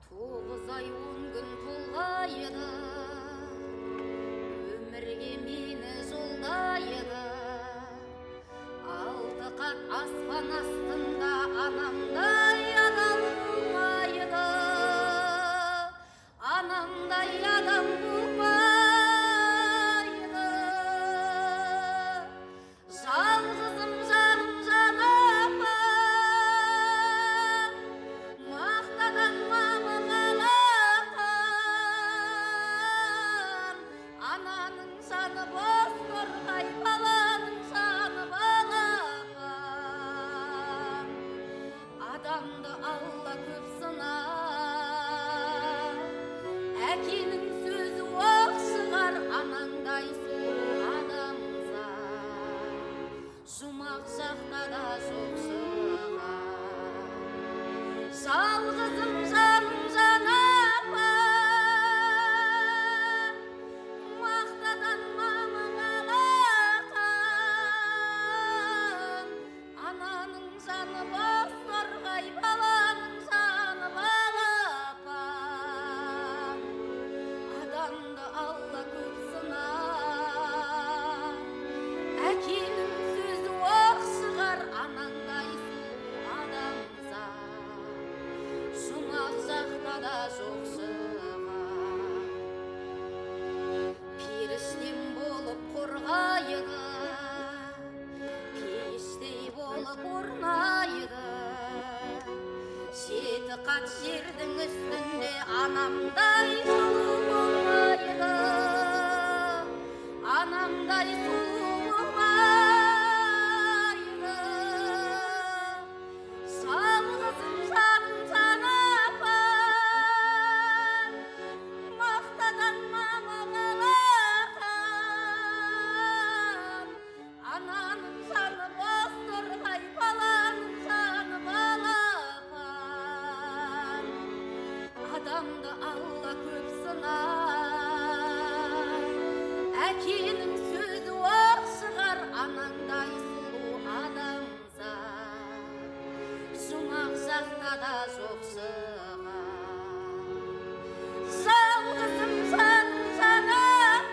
9 ай 10 күн толғайды, өмірге мені жолдайды. 6 қат аспан астында анамдай адам болмайды, анамдай адам болмайды. Жалғызым жаным жаным, мақтадан мамығалақан, ананың жаны бос торғай, баланың жаны балақан. Адамды алла көп сынар, әкенің сөзі оқ шығар, анаңдай сұлу адамзат жұмақ жақта да жоқ шығар. Жалғызым жаным жаным, мақтадан мамығалақан, ананың жаны бос торғай, баланың жаны балапан. Адамды алла көп сынар, әкенің сөзі оқ шығар, анаңдай сұлу адамзат жұмақ жақта да жоқ шығар. Періштем болып қорғайды, пештей болып орнайды. 7 қат жердің үстінде анамдай сұлу болмайды, анамдай сұлу болмайды. Жалғызым жаным жаным, мақтадан мамығалақан, ананың жаны бос торғай, баланың жаны балапан. Адамды алла көп сынар, әкенің сөзі оқ шығар, анаңдай сұлу адамзат жұмақ жақта да жоқ шығар. Жалғызым жаным жаным,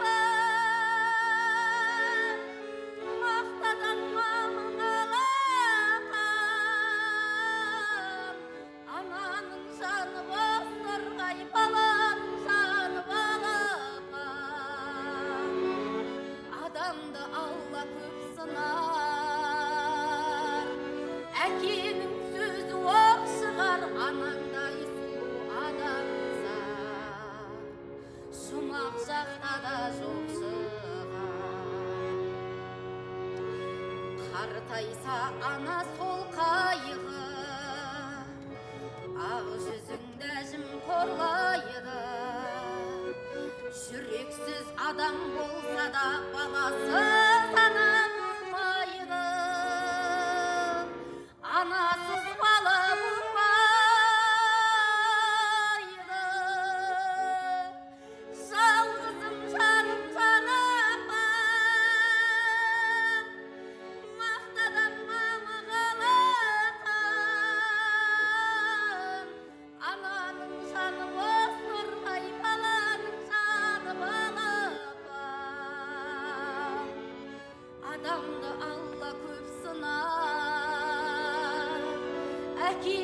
мақтадан мамығалақан, ананың жаны бос торғай, баланың жаны балапан. Адамды алла көп сынар, әкенің сөзі оқ шығар, анаңдай сұлу адамзат жұмақ жақта да жоқ шығар. Қартайса ана сол қайғы, ақ жүзіңді әжім қорлайды. Жүрексіз адам болса да баласыз ана болмайды, анасыз бала болмайды. Жалғызым жаным жаным, мақтадан мамығалақан, ананың жаны бос торғай, баланың жаны балапан. Адамды алла көп сынар, әке